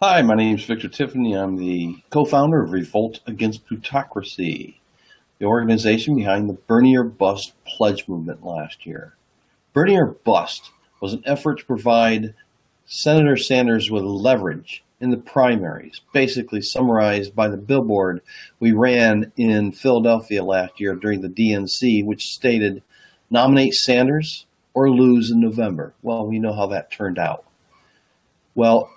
Hi, my name is Victor Tiffany. I'm the co-founder of Revolt Against Plutocracy, the organization behind the Bernie or Bust pledge movement last year. Bernie or Bust was an effort to provide Senator Sanders with leverage in the primaries, basically summarized by the billboard we ran in Philadelphia last year during the DNC, which stated, "Nominate Sanders or lose in November." Well, we know how that turned out. Well,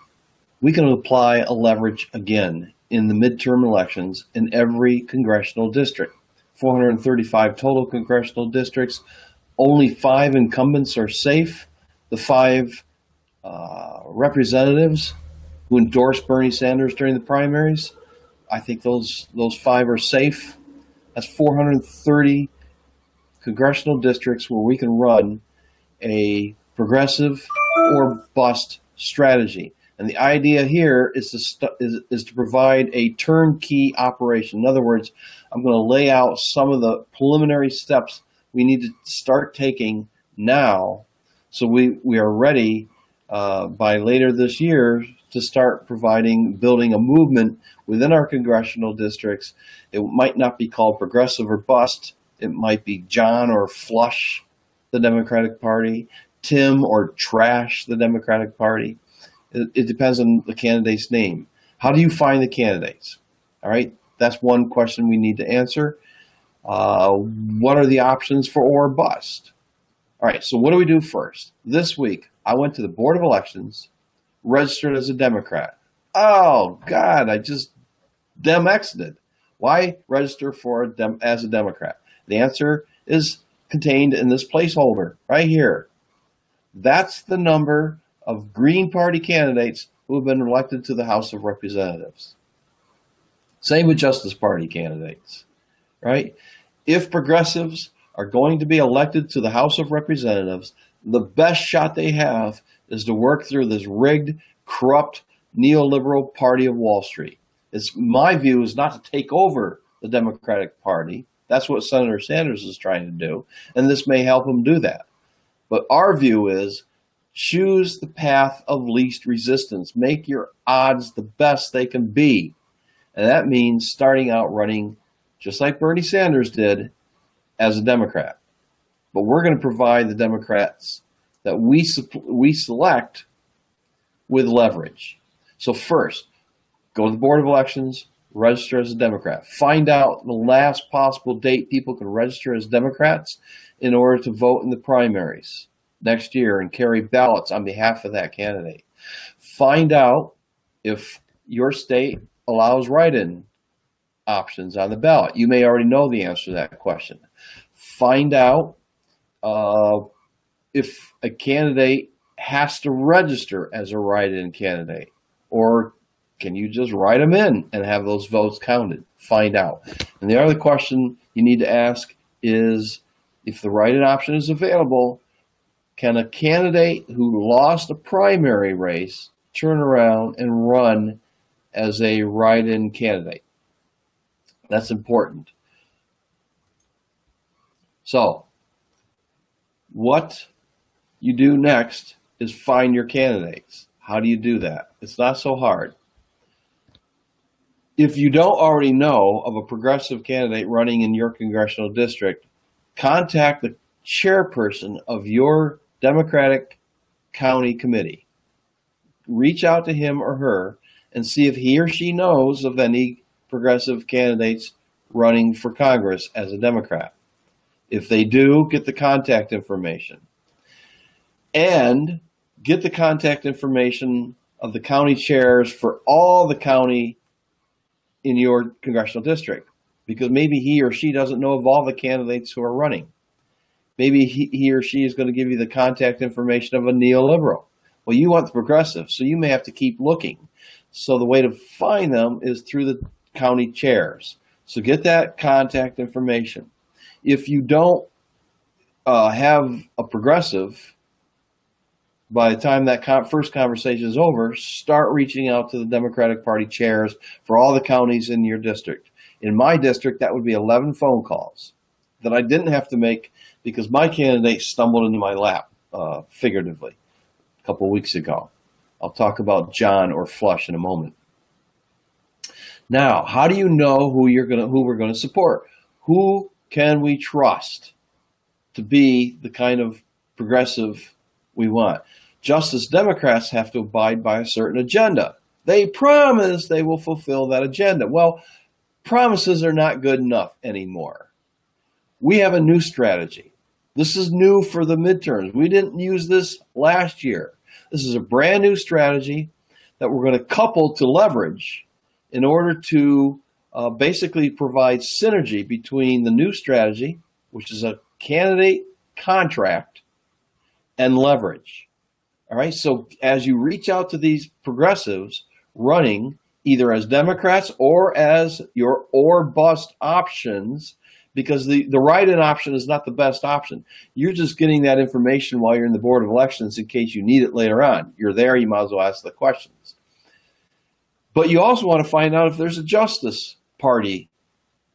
we can apply a leverage again in the midterm elections in every congressional district. 435 total congressional districts. Only 5 incumbents are safe. The 5 representatives who endorsed Bernie Sanders during the primaries, I think those 5 are safe. That's 430 congressional districts where we can run a progressive or bust strategy. And the idea here is to provide a turnkey operation. In other words, I'm going to lay out some of the preliminary steps we need to start taking now so we are ready by later this year to start building a movement within our congressional districts. It might not be called progressive or bust. It might be John or flush the Democratic Party, Tim or trash the Democratic Party. It depends on the candidate's name. How do you find the candidates? All right, that's one question we need to answer. What are the options for or bust? All right, so what do we do first? This week, I went to the Board of Elections, registered as a Democrat. Oh, God, I just Dem-exited. Why register as a Democrat? The answer is contained in this placeholder right here. That's the number of Green Party candidates who have been elected to the House of Representatives. Same with Justice Party candidates, right? If progressives are going to be elected to the House of Representatives, the best shot they have is to work through this rigged, corrupt, neoliberal party of Wall Street. My view is not to take over the Democratic Party. That's what Senator Sanders is trying to do, and this may help him do that. But our view is choose the path of least resistance. Make your odds the best they can be. And that means starting out running, just like Bernie Sanders did, as a Democrat. But we're going to provide the Democrats that we select with leverage. So first, go to the Board of Elections, register as a Democrat. Find out the last possible date people can register as Democrats in order to vote in the primaries next year and carry ballots on behalf of that candidate. Find out if your state allows write-in options on the ballot. You may already know the answer to that question. Find out if a candidate has to register as a write-in candidate, or can you just write them in and have those votes counted? Find out. And the other question you need to ask is, if the write-in option is available, can a candidate who lost a primary race turn around and run as a write-in candidate? That's important. So, what you do next is find your candidates. How do you do that? It's not so hard. If you don't already know of a progressive candidate running in your congressional district, contact the chairperson of your Democratic County Committee. Reach out to him or her and see if he or she knows of any progressive candidates running for Congress as a Democrat. If they do, get the contact information. And get the contact information of the county chairs for all the county in your congressional district, because maybe he or she doesn't know of all the candidates who are running. Maybe he or she is going to give you the contact information of a neoliberal. Well, you want the progressive, so you may have to keep looking. So the way to find them is through the county chairs. So get that contact information. If you don't have a progressive, by the time that first conversation is over, start reaching out to the Democratic Party chairs for all the counties in your district. In my district, that would be 11 phone calls that I didn't have to make because my candidate stumbled into my lap, figuratively, a couple of weeks ago. I'll talk about John or Flush in a moment. Now, how do you know who we're gonna support? Who can we trust to be the kind of progressive we want? Justice Democrats have to abide by a certain agenda. They promise they will fulfill that agenda. Well, promises are not good enough anymore. We have a new strategy. This is new for the midterms. We didn't use this last year. This is a brand new strategy that we're going to couple to leverage in order to basically provide synergy between the new strategy, which is a candidate contract, and leverage. All right, so as you reach out to these progressives running either as Democrats or as your or bust options, because the write-in option is not the best option. You're just getting that information while you're in the Board of Elections in case you need it later on. You're there, you might as well ask the questions. But you also want to find out if there's a Justice Party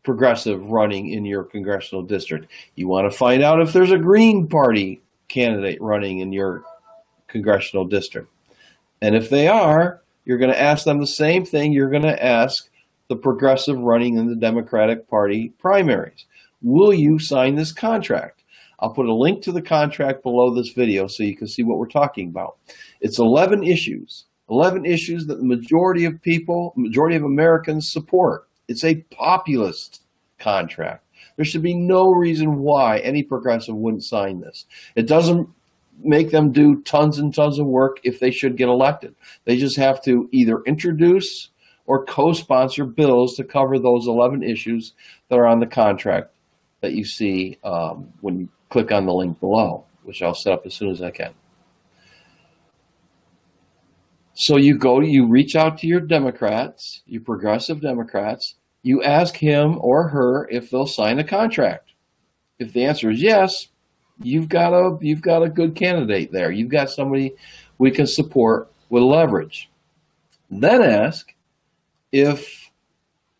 progressive running in your congressional district. You want to find out if there's a Green Party candidate running in your congressional district. And if they are, you're going to ask them the same thing you're going to ask the progressive running in the Democratic Party primaries. Will you sign this contract? I'll put a link to the contract below this video so you can see what we're talking about. It's 11 issues that the majority of people, majority of Americans support. It's a populist contract. There should be no reason why any progressive wouldn't sign this. It doesn't make them do tons and tons of work if they should get elected. They just have to either introduce or co-sponsor bills to cover those 11 issues that are on the contract that you see when you click on the link below, which I'll set up as soon as I can. So you reach out to your Democrats, your progressive Democrats, you ask him or her if they'll sign a contract. If the answer is yes, you've got a good candidate there. You've got somebody we can support with leverage. Then ask if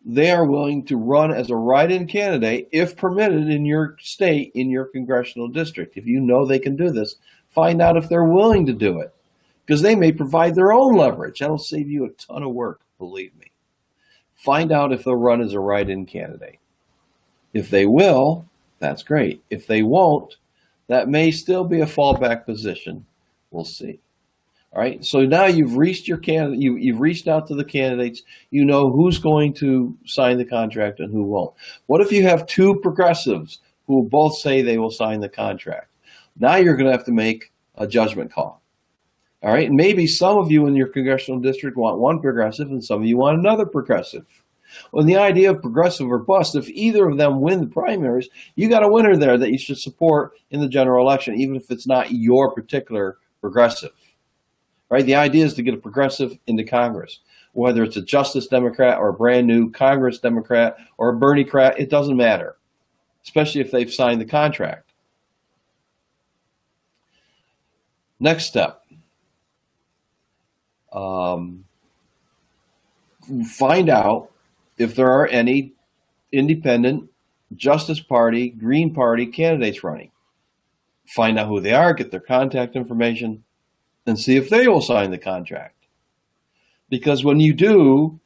they are willing to run as a write-in candidate if permitted in your state, in your congressional district. If you know they can do this, find out if they're willing to do it, because they may provide their own leverage. That'll save you a ton of work, believe me. Find out if they'll run as a write-in candidate. If they will, that's great. If they won't, that may still be a fallback position. We'll see. All right. So now you've reached your candidate. You've reached out to the candidates. You know who's going to sign the contract and who won't. What if you have two progressives who both say they will sign the contract? Now you're going to have to make a judgment call. All right. And maybe some of you in your congressional district want one progressive and some of you want another progressive. Well, the idea of progressive or bust, if either of them win the primaries, you got a winner there that you should support in the general election, even if it's not your particular progressive. Right? The idea is to get a progressive into Congress, whether it's a Justice Democrat or a brand new Congress Democrat or a Bernie-crat, it doesn't matter, especially if they've signed the contract. Next step. Find out if there are any independent Justice Party, Green Party candidates running. Find out who they are, get their contact information, and see if they will sign the contract. Because when you do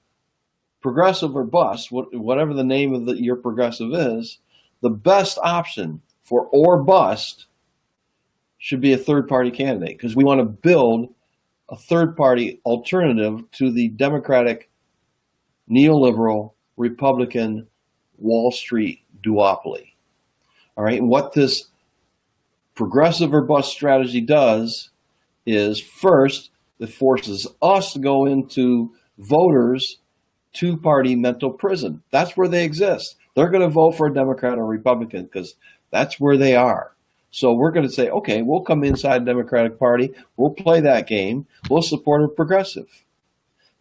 progressive or bust, whatever the name of your progressive is, the best option for or bust should be a third-party candidate, because we want to build a third-party alternative to the Democratic, neoliberal, Republican Wall Street duopoly. All right, and what this progressive or bust strategy does is, first, it forces us to go into voters' two-party mental prison. That's where they exist. They're going to vote for a Democrat or Republican because that's where they are. So we're going to say, okay, we'll come inside the Democratic Party. We'll play that game. We'll support a progressive.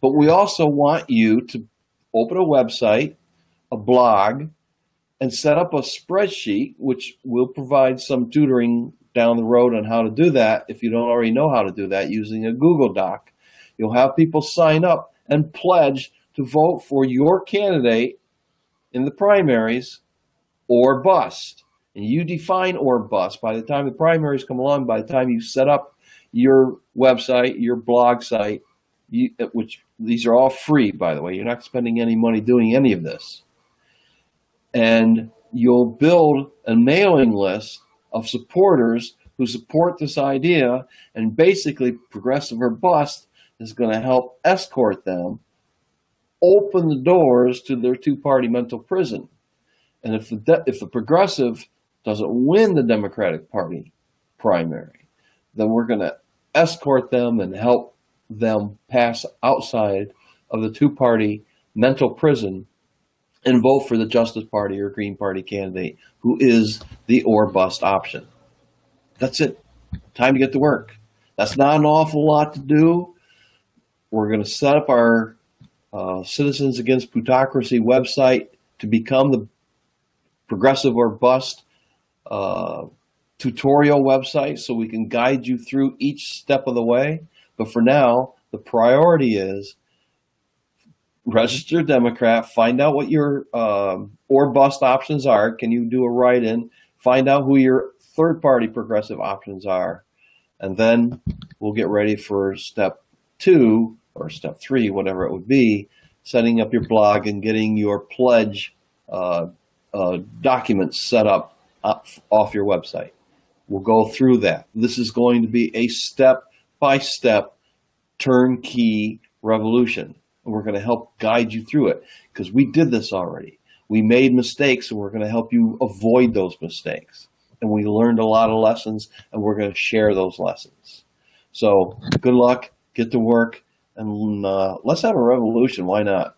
But we also want you to open a website, a blog, and set up a spreadsheet, which will provide some tutoring down the road on how to do that. If you don't already know how to do that using a Google Doc, you'll have people sign up and pledge to vote for your candidate in the primaries or bust. And you define or bust. By the time the primaries come along, by the time you set up your website, your blog site, which these are all free, by the way. You're not spending any money doing any of this. And you'll build a mailing list of supporters who support this idea, and basically Progressive or Bust is going to help escort them, open the doors to their two-party mental prison. And if the Progressive doesn't win the Democratic Party primary, then we're going to escort them and help them pass outside of the two-party mental prison and vote for the Justice Party or Green Party candidate who is the or bust option. That's it. Time to get to work. That's not an awful lot to do. We're going to set up our Citizens Against Plutocracy website to become the Progressive or Bust tutorial website so we can guide you through each step of the way. But for now, the priority is register Democrat, find out what your or bust options are. Can you do a write-in? Find out who your third-party progressive options are. And then we'll get ready for step 2 or step 3, whatever it would be, setting up your blog and getting your pledge documents set up off your website. We'll go through that. This is going to be a step-by-step turnkey revolution. And we're going to help guide you through it because we did this already. We made mistakes, and we're going to help you avoid those mistakes. And we learned a lot of lessons, and we're going to share those lessons. So good luck, get to work, and let's have a revolution. Why not?